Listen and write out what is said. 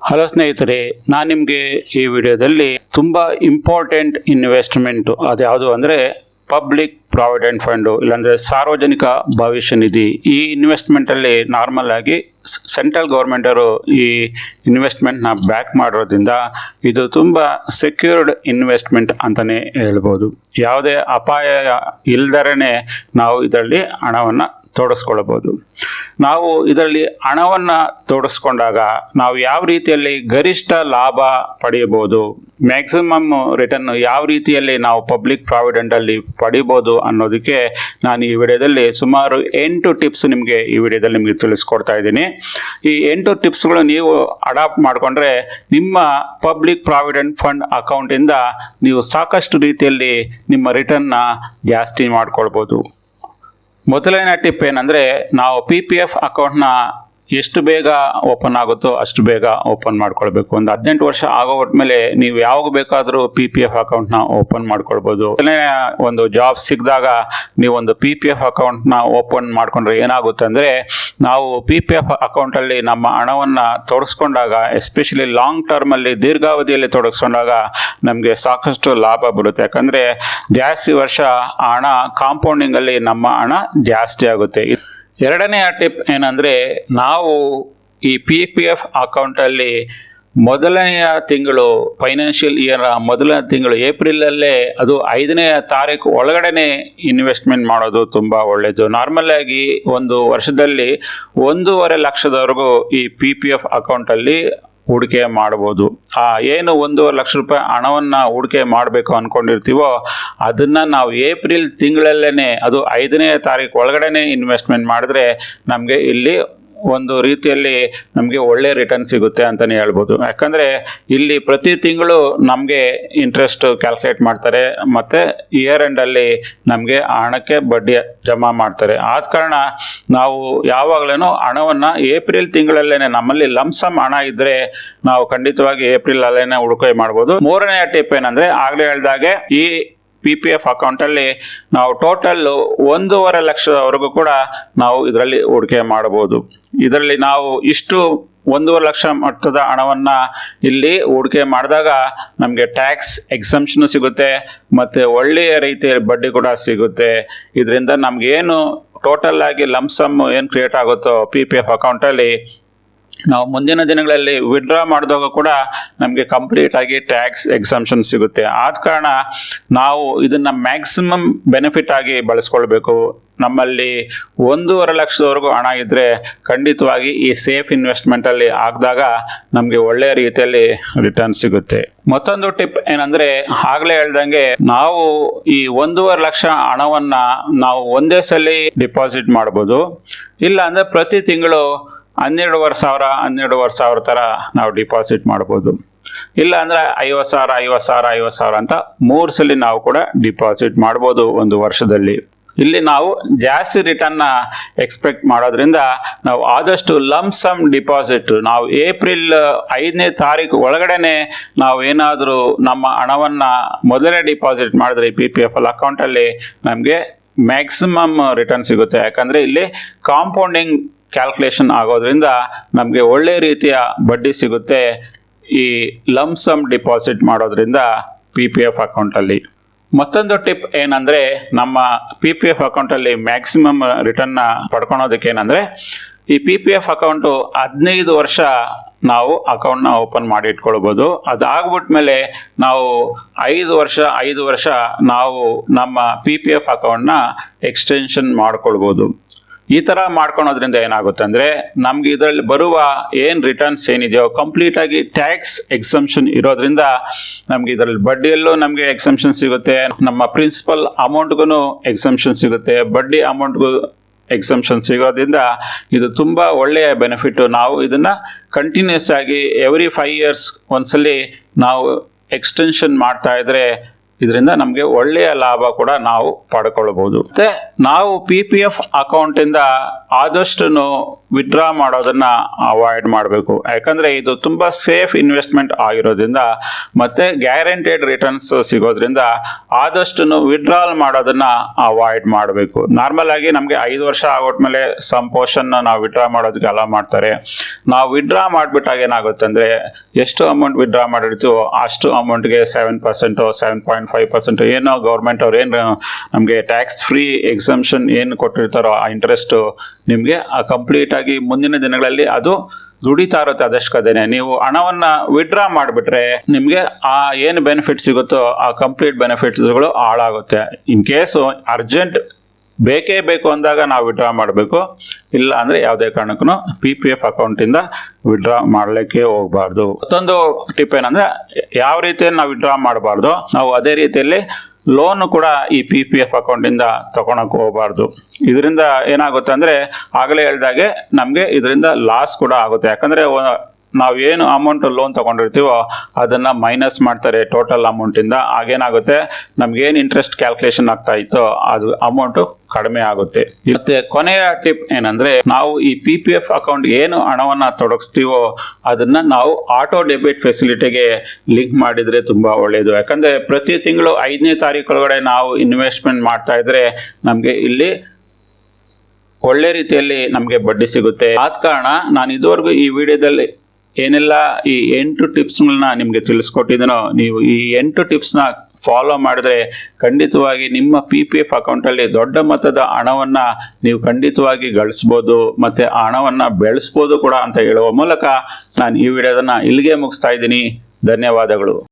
Hello ಸ್ನೇಹಿತರೆ, ನಾನು ನಿಮಗೆ ಈ ವಿಡಿಯೋದಲ್ಲಿ ತುಂಬ ಇಂಪಾರ್ಟೆಂಟ್ ಇನ್ವೆಸ್ಟ್ಮೆಂಟು ಅದು ಯಾವುದು ಅಂದರೆ ಪಬ್ಲಿಕ್ ಪ್ರಾವಿಡೆಂಟ್ ಫಂಡು, ಇಲ್ಲಾಂದರೆ ಸಾರ್ವಜನಿಕ ಭವಿಷ್ಯ ನಿಧಿ. ಈ ಇನ್ವೆಸ್ಟ್ಮೆಂಟಲ್ಲಿ ನಾರ್ಮಲ್ ಆಗಿ ಸೆಂಟ್ರಲ್ ಗೌರ್ಮೆಂಟರು ಈ ಇನ್ವೆಸ್ಟ್ಮೆಂಟ್ನ ಬ್ಯಾಕ್ ಮಾಡೋದ್ರಿಂದ ಇದು ತುಂಬ ಸೆಕ್ಯೂರ್ಡ್ ಇನ್ವೆಸ್ಟ್ಮೆಂಟ್ ಅಂತಲೇ ಹೇಳ್ಬೋದು. ಯಾವುದೇ ಅಪಾಯ ಇಲ್ದರೇ ನಾವು ಇದರಲ್ಲಿ ಹಣವನ್ನು ತೋಡಿಸ್ಕೊಳ್ಬೋದು. ನಾವು ಇದರಲ್ಲಿ ಹಣವನ್ನು ತೋಡಿಸ್ಕೊಂಡಾಗ ನಾವು ಯಾವ ರೀತಿಯಲ್ಲಿ ಗರಿಷ್ಠ ಲಾಭ ಪಡೆಯಬಹುದು, ಮ್ಯಾಕ್ಸಿಮಮ್ ರಿಟರ್ನ್ ಯಾವ ರೀತಿಯಲ್ಲಿ ನಾವು ಪಬ್ಲಿಕ್ ಪ್ರಾವಿಡೆಂಟಲ್ಲಿ ಪಡಿಬೋದು ಅನ್ನೋದಕ್ಕೆ ನಾನು ಈ ವಿಡಿಯೋದಲ್ಲಿ ಸುಮಾರು 8 ಟಿಪ್ಸ್ ನಿಮಗೆ ಈ ವಿಡಿಯೋದಲ್ಲಿ ನಿಮಗೆ ತಿಳಿಸ್ಕೊಡ್ತಾ ಇದ್ದೀನಿ. ಈ 8 ಟಿಪ್ಸ್ಗಳು ನೀವು ಅಡಾಪ್ಟ್ ಮಾಡಿಕೊಂಡ್ರೆ ನಿಮ್ಮ ಪಬ್ಲಿಕ್ ಪ್ರಾವಿಡೆಂಟ್ ಫಂಡ್ ಅಕೌಂಟಿಂದ ನೀವು ಸಾಕಷ್ಟು ರೀತಿಯಲ್ಲಿ ನಿಮ್ಮ ರಿಟರ್ನ್ನ ಜಾಸ್ತಿ ಮಾಡ್ಕೊಳ್ಬೋದು. ಮೊದಲನೇ ಟಿಪ್ ಏನಂದರೆ, ನಾವು PPF ಅಕೌಂಟ್ನ ಎಷ್ಟು ಬೇಗ ಓಪನ್ ಆಗುತ್ತೋ ಅಷ್ಟು ಬೇಗ ಓಪನ್ ಮಾಡ್ಕೊಳ್ಬೇಕು. ಒಂದು 18 ವರ್ಷ ಆಗೋಟ್ಮೇಲೆ ನೀವು ಯಾವಾಗ ಬೇಕಾದರೂ PPF ಅಕೌಂಟ್ನ ಓಪನ್ ಮಾಡ್ಕೊಳ್ಬೋದು. ಒಂದು ಜಾಬ್ ಸಿಕ್ಕಿದಾಗ ನೀವೊಂದು PPF ಅಕೌಂಟ್ನ ಓಪನ್ ಮಾಡ್ಕೊಂಡ್ರೆ ಏನಾಗುತ್ತೆ ಅಂದರೆ, ನಾವು PPF ಅಕೌಂಟಲ್ಲಿ ನಮ್ಮ ಹಣವನ್ನು ತೊಡಗಿಸ್ಕೊಂಡಾಗ, ಎಸ್ಪೆಷಲಿ ಲಾಂಗ್ ಟರ್ಮಲ್ಲಿ ದೀರ್ಘಾವಧಿಯಲ್ಲಿ ತೊಡಗಿಸ್ಕೊಂಡಾಗ ನಮಗೆ ಸಾಕಷ್ಟು ಲಾಭ ಬರುತ್ತೆ. ಯಾಕಂದರೆ ಜಾಸ್ತಿ ವರ್ಷ ಹಣ ಕಾಂಪೌಂಡಿಂಗಲ್ಲಿ ನಮ್ಮ ಹಣ ಜಾಸ್ತಿ ಆಗುತ್ತೆ. ಎರಡನೆಯ ಟಿಪ್ ಏನಂದರೆ, ನಾವು ಈ PPF ಅಕೌಂಟಲ್ಲಿ ಮೊದಲನೆಯ ತಿಂಗಳು, ಫೈನಾನ್ಷಿಯಲ್ ಇಯರ್ ಮೊದಲನೇ ತಿಂಗಳು ಏಪ್ರಿಲಲ್ಲೇ, ಅದು 5ನೇ ತಾರೀಕು ಒಳಗಡೆ ಇನ್ವೆಸ್ಟ್ಮೆಂಟ್ ಮಾಡೋದು ತುಂಬ ಒಳ್ಳೆಯದು. ನಾರ್ಮಲ್ ಆಗಿ ಒಂದು ವರ್ಷದಲ್ಲಿ 1.5 ಲಕ್ಷದವರೆಗೂ ಈ PPF ಅಕೌಂಟಲ್ಲಿ ಹೂಡಿಕೆ ಮಾಡ್ಬೋದು. ಏನು 1.5 ಲಕ್ಷ ರೂಪಾಯಿ ಹಣವನ್ನು ಹೂಡಿಕೆ ಮಾಡಬೇಕು ಅಂದ್ಕೊಂಡಿರ್ತೀವೋ ಅದನ್ನು ನಾವು ಏಪ್ರಿಲ್ ತಿಂಗಳಲ್ಲೇ, ಅದು 5ನೇ ತಾರೀಕು ಒಳಗಡೆ ಇನ್ವೆಸ್ಟ್ಮೆಂಟ್ ಮಾಡಿದ್ರೆ ನಮಗೆ ಇಲ್ಲಿ ಒಂದು ರೀತಿಯಲ್ಲಿ ನಮಗೆ ಒಳ್ಳೆ ರಿಟರ್ನ್ ಸಿಗುತ್ತೆ ಅಂತಲೇ ಹೇಳ್ಬೋದು. ಯಾಕಂದರೆ ಇಲ್ಲಿ ಪ್ರತಿ ತಿಂಗಳು ನಮಗೆ ಇಂಟ್ರೆಸ್ಟ್ ಕ್ಯಾಲ್ಕುಲೇಟ್ ಮಾಡ್ತಾರೆ ಮತ್ತು ಇಯರ್ ಎಂಡಲ್ಲಿ ನಮಗೆ ಹಣಕ್ಕೆ ಬಡ್ಡಿ ಜಮಾ ಮಾಡ್ತಾರೆ. ಆದ ಕಾರಣ ನಾವು ಯಾವಾಗಲೂ ಹಣವನ್ನು ಏಪ್ರಿಲ್ ತಿಂಗಳಲ್ಲೇ, ನಮ್ಮಲ್ಲಿ ಲಂಸಮ್ ಹಣ ಇದ್ದರೆ ನಾವು ಖಂಡಿತವಾಗಿ ಏಪ್ರಿಲಲ್ಲೇ ಹೂಡಿಕೆ ಮಾಡ್ಬೋದು. ಮೂರನೆಯ ಟಿಪ್ ಏನಂದರೆ, ಆಗಲೇ ಹೇಳಿದಾಗೆ ಈ PPF ಅಕೌಂಟಲ್ಲಿ ನಾವು ಟೋಟಲ್ 1.5 ಲಕ್ಷದವರೆಗೂ ಕೂಡ ನಾವು ಇದರಲ್ಲಿ ಹೂಡಿಕೆ ಮಾಡಬಹುದು. ಇದರಲ್ಲಿ ನಾವು ಇಷ್ಟು 1.5 ಲಕ್ಷ ಮೊತ್ತದ ಹಣವನ್ನು ಇಲ್ಲಿ ಹೂಡಿಕೆ ಮಾಡಿದಾಗ ನಮಗೆ ಟ್ಯಾಕ್ಸ್ ಎಕ್ಸಂಪ್ಷನ್ ಸಿಗುತ್ತೆ ಮತ್ತು ಒಳ್ಳೆಯ ರೀತಿಯ ಬಡ್ಡಿ ಕೂಡ ಸಿಗುತ್ತೆ. ಇದರಿಂದ ನಮಗೇನು ಟೋಟಲ್ ಆಗಿ ಲಂಸಮ್ ಏನು ಕ್ರಿಯೇಟ್ ಆಗುತ್ತೋ PPF ಅಕೌಂಟಲ್ಲಿ, ನಾವು ಮುಂದಿನ ದಿನಗಳಲ್ಲಿ ವಿಡ್ರಾ ಮಾಡಿದಾಗ ಕೂಡ ನಮಗೆ ಕಂಪ್ಲೀಟ್ ಆಗಿ ಟ್ಯಾಕ್ಸ್ ಎಕ್ಸಂಪ್ಷನ್ ಸಿಗುತ್ತೆ. ಆದ ಕಾರಣ ನಾವು ಇದನ್ನು ಮ್ಯಾಕ್ಸಿಮಮ್ ಬೆನಿಫಿಟ್ ಆಗಿ ಬಳಸ್ಕೊಳ್ಬೇಕು. ನಮ್ಮಲ್ಲಿ 1.5 ಲಕ್ಷದವರೆಗೂ ಹಣ ಇದ್ದರೆ ಖಂಡಿತವಾಗಿ ಈ ಸೇಫ್ ಇನ್ವೆಸ್ಟ್ಮೆಂಟಲ್ಲಿ ಹಾಕಿದಾಗ ನಮಗೆ ಒಳ್ಳೆಯ ರೀತಿಯಲ್ಲಿ ರಿಟರ್ನ್ ಸಿಗುತ್ತೆ. ಮತ್ತೊಂದು ಟಿಪ್ ಏನಂದರೆ, ಆಗಲೇ ಹೇಳ್ದಂಗೆ ನಾವು ಈ 1.5 ಲಕ್ಷ ಹಣವನ್ನು ನಾವು ಒಂದೇ ಸಲ ಡಿಪಾಸಿಟ್ ಮಾಡ್ಬೋದು. ಇಲ್ಲ ಅಂದರೆ ಪ್ರತಿ ತಿಂಗಳು 12,000 ಥರ ನಾವು ಡಿಪಾಸಿಟ್ ಮಾಡ್ಬೋದು. ಇಲ್ಲ ಅಂದರೆ 50,000 ಅಂತ 3 ಸಲ ನಾವು ಕೂಡ ಡಿಪಾಸಿಟ್ ಮಾಡ್ಬೋದು ಒಂದು ವರ್ಷದಲ್ಲಿ. ಇಲ್ಲಿ ನಾವು ಜಾಸ್ತಿ ರಿಟರ್ನ್ನ ಎಕ್ಸ್ಪೆಕ್ಟ್ ಮಾಡೋದ್ರಿಂದ ನಾವು ಆದಷ್ಟು ಲಂಸಮ್ ಡಿಪಾಸಿಟ್, ನಾವು ಏಪ್ರಿಲ್ 5ನೇ ತಾರೀಕು ಒಳಗಡೆ ನಾವು ಏನಾದರೂ ನಮ್ಮ ಹಣವನ್ನು ಮೊದಲೇ ಡಿಪಾಸಿಟ್ ಮಾಡಿದ್ರೆ PPF ಅಕೌಂಟಲ್ಲಿ ನಮಗೆ ಮ್ಯಾಕ್ಸಿಮಮ್ ರಿಟರ್ನ್ ಸಿಗುತ್ತೆ. ಯಾಕಂದರೆ ಇಲ್ಲಿ ಕಾಂಪೌಂಡಿಂಗ್ ಕ್ಯಾಲ್ಕುಲೇಷನ್ ಆಗೋದ್ರಿಂದ ನಮಗೆ ಒಳ್ಳೆ ರೀತಿಯ ಬಡ್ಡಿ ಸಿಗುತ್ತೆ ಈ ಲಂಸಮ್ ಡಿಪಾಸಿಟ್ ಮಾಡೋದ್ರಿಂದ PPF ಅಕೌಂಟಲ್ಲಿ. ಮತ್ತೊಂದು ಟಿಪ್ ಏನಂದರೆ, ನಮ್ಮ PPF ಅಕೌಂಟಲ್ಲಿ ಮ್ಯಾಕ್ಸಿಮಮ್ ರಿಟರ್ನ್ನ ಪಡ್ಕೊಳೋದಕ್ಕೆ ಏನಂದರೆ, ಈ PPF ಅಕೌಂಟು 15 ವರ್ಷ ನಾವು ಅಕೌಂಟ್ನ ಓಪನ್ ಮಾಡಿ ಇಟ್ಕೊಳ್ಬೋದು. ಅದಾಗ್ಬಿಟ್ಮೇಲೆ ನಾವು 5 ವರ್ಷ ನಾವು ನಮ್ಮ PPF ಅಕೌಂಟ್ನ ಎಕ್ಸ್ಟೆನ್ಷನ್ ಮಾಡ್ಕೊಳ್ಬೋದು. ಈ ಥರ ಮಾಡ್ಕೊಳೋದ್ರಿಂದ ಏನಾಗುತ್ತೆ ಅಂದರೆ, ನಮಗೆ ಇದರಲ್ಲಿ ಬರುವ ಏನು ರಿಟರ್ನ್ಸ್ ಏನಿದೆಯೋ ಕಂಪ್ಲೀಟಾಗಿ ಟ್ಯಾಕ್ಸ್ ಎಕ್ಸಂಪ್ಷನ್ ಇರೋದ್ರಿಂದ ನಮಗೆ ಇದರಲ್ಲಿ ಬಡ್ಡಿಯಲ್ಲೂ ನಮಗೆ ಎಕ್ಸಂಪ್ಷನ್ ಸಿಗುತ್ತೆ, ನಮ್ಮ ಪ್ರಿನ್ಸಿಪಲ್ ಅಮೌಂಟ್ಗೂ ಎಕ್ಸಂಪ್ಷನ್ ಸಿಗುತ್ತೆ, ಬಡ್ಡಿ ಅಮೌಂಟ್ಗೂ ಎಕ್ಸಂಪ್ಷನ್ ಸಿಗೋದ್ರಿಂದ ಇದು ತುಂಬ ಒಳ್ಳೆಯ ಬೆನಿಫಿಟ್ಟು. ನಾವು ಇದನ್ನು ಕಂಟಿನ್ಯೂಸ್ ಆಗಿ ಎವ್ರಿ 5 ಇಯರ್ಸ್ ಒಂದ್ಸಲಿ ನಾವು ಎಕ್ಸ್ಟೆನ್ಷನ್ ಮಾಡ್ತಾ ಇದ್ರೆ ಇದರಿಂದ ನಮಗೆ ಒಳ್ಳೆಯ ಲಾಭ ಕೂಡ ನಾವು ಪಡ್ಕೊಳ್ಬೋದು. ಮತ್ತು ನಾವು PPF ಅಕೌಂಟಿಂದ ಆದಷ್ಟು ವಿಡ್ರಾ ಮಾಡೋದನ್ನ ಅವಾಯ್ಡ್ ಮಾಡಬೇಕು. ಯಾಕಂದ್ರೆ ಇದು ತುಂಬಾ ಸೇಫ್ ಇನ್ವೆಸ್ಟ್ಮೆಂಟ್ ಆಗಿರೋದ್ರಿಂದ ಮತ್ತೆ ಗ್ಯಾರಂಟೆಡ್ ರಿಟರ್ನ್ಸ್ ಸಿಗೋದ್ರಿಂದ ಆದಷ್ಟು ವಿಡ್ರಾಲ್ ಮಾಡೋದನ್ನ ಅವಾಯ್ಡ್ ಮಾಡಬೇಕು. ನಾರ್ಮಲ್ ಆಗಿ ನಮಗೆ 5 ವರ್ಷ ಆಗೋದ್ಮೇಲೆ ಸಮ್ ಪೋರ್ಷನ್ ನಾವು ವಿಡ್ರಾ ಮಾಡೋದಕ್ಕೆ ಅಲೋ ಮಾಡ್ತಾರೆ. ನಾವು ವಿಡ್ರಾ ಮಾಡಿಬಿಟ್ಟಾಗ ಏನಾಗುತ್ತೆ ಅಂದ್ರೆ ಎಷ್ಟು ಅಮೌಂಟ್ ವಿಡ್ರಾ ಮಾಡಿರ್ತೀವೋ ಅಷ್ಟು ಅಮೌಂಟ್ಗೆ 7%, 7.5% ಏನೋ ಗೌರ್ಮೆಂಟ್ ಅವ್ರು ಏನು ನಮಗೆ ಟ್ಯಾಕ್ಸ್ ಫ್ರೀ ಎಕ್ಸಂಪ್ಷನ್ ಏನು ಕೊಟ್ಟಿರ್ತಾರೋ ಆ ಇಂಟ್ರೆಸ್ಟ್ ನಿಮಗೆ ಕಂಪ್ಲೀಟ್ ಆಗಿ ಮುಂದಿನ ದಿನಗಳಲ್ಲಿ ಅದು ದುಡಿತಾ ಇರುತ್ತೆ. ಅದಷ್ಟಕ್ಕದೇನೆ ನೀವು ಹಣವನ್ನ ವಿಡ್ರಾ ಮಾಡಿಬಿಟ್ರೆ ನಿಮಗೆ ಆ ಏನು ಬೆನಿಫಿಟ್ ಸಿಗುತ್ತೋ ಆ ಕಂಪ್ಲೀಟ್ ಬೆನಿಫಿಟ್ಸ್ಗಳು ಹಾಳಾಗುತ್ತೆ. ಇನ್ ಕೇಸು ಅರ್ಜೆಂಟ್ ಬೇಕೇ ಬೇಕು ಅಂದಾಗ ನಾವು ವಿಡ್ರಾ ಮಾಡಬೇಕು, ಇಲ್ಲ ಅಂದರೆ ಯಾವುದೇ ಕಾರಣಕ್ಕೂ PPF ಅಕೌಂಟಿಂದ ವಿಡ್ರಾ ಮಾಡಲಿಕ್ಕೆ ಹೋಗಬಾರ್ದು. ಮತ್ತೊಂದು ಟಿಪ್ ಏನಂದರೆ ಯಾವ ರೀತಿಯಲ್ಲಿ ನಾವು ವಿಡ್ರಾ ಮಾಡಬಾರ್ದು, ನಾವು ಅದೇ ರೀತಿಯಲ್ಲಿ ಲೋನ್ ಕೂಡ ಈ PPF ಅಕೌಂಟಿಂದ ತಗೊಳಕ್ಕೆ ಹೋಗಬಾರ್ದು. ಇದರಿಂದ ಏನಾಗುತ್ತೆ ಅಂದರೆ ಆಗಲೇ ಹೇಳ್ದಾಗೆ ನಮಗೆ ಇದರಿಂದ ಲಾಸ್ ಕೂಡ ಆಗುತ್ತೆ. ಯಾಕಂದರೆ ನಾವೇನು ಅಮೌಂಟ್ ಲೋನ್ ತಗೊಂಡಿರ್ತೀವೋ ಅದನ್ನು ಮೈನಸ್ ಮಾಡ್ತಾರೆ ಟೋಟಲ್ ಅಮೌಂಟಿಂದ. ಆಗೇನಾಗುತ್ತೆ ನಮಗೇನು ಇಂಟ್ರೆಸ್ಟ್ ಕ್ಯಾಲ್ಕುಲೇಷನ್ ಆಗ್ತಾ ಇತ್ತೋ ಅದು ಅಮೌಂಟು ಕಡಿಮೆ ಆಗುತ್ತೆ. ಮತ್ತೆ ಕೊನೆಯ ಟಿಪ್ ಏನಂದರೆ ನಾವು ಈ PPF ಅಕೌಂಟ್ ಏನು ಹಣವನ್ನು ತೊಡಗಿಸ್ತೀವೋ ಅದನ್ನು ನಾವು ಆಟೋ ಡೆಬಿಟ್ ಫೆಸಿಲಿಟಿಗೆ ಲಿಂಕ್ ಮಾಡಿದರೆ ತುಂಬ ಒಳ್ಳೆಯದು. ಯಾಕಂದರೆ ಪ್ರತಿ ತಿಂಗಳು 5ನೇ ತಾರೀಕು ಒಳಗಡೆ ನಾವು ಇನ್ವೆಸ್ಟ್ಮೆಂಟ್ ಮಾಡ್ತಾ ಇದ್ರೆ ನಮಗೆ ಇಲ್ಲಿ ಒಳ್ಳೆ ರೀತಿಯಲ್ಲಿ ನಮಗೆ ಬಡ್ಡಿ ಸಿಗುತ್ತೆ. ಆದ ಕಾರಣ ನಾನು ಇದುವರೆಗೂ ಈ ವಿಡಿಯೋದಲ್ಲಿ ಏನೆಲ್ಲ ಈ 8 ಟಿಪ್ಸ್ಗಳನ್ನ ನಿಮಗೆ ತಿಳಿಸ್ಕೊಟ್ಟಿದ್ದೀನೋ ನೀವು ಈ 8 ಟಿಪ್ಸ್ನ ಫಾಲೋ ಮಾಡಿದ್ರೆ ಖಂಡಿತವಾಗಿ ನಿಮ್ಮ PPF ಅಕೌಂಟಲ್ಲಿ ದೊಡ್ಡ ಮೊತ್ತದ ಹಣವನ್ನು ನೀವು ಖಂಡಿತವಾಗಿ ಗಳಿಸ್ಬೋದು ಮತ್ತು ಆ ಹಣವನ್ನು ಬೆಳೆಸ್ಬೋದು ಕೂಡ ಅಂತ ಹೇಳುವ ಮೂಲಕ ನಾನು ಈ ವಿಡಿಯೋದನ್ನು ಇಲ್ಲಿಗೆ ಮುಗಿಸ್ತಾ ಇದ್ದೀನಿ. ಧನ್ಯವಾದಗಳು.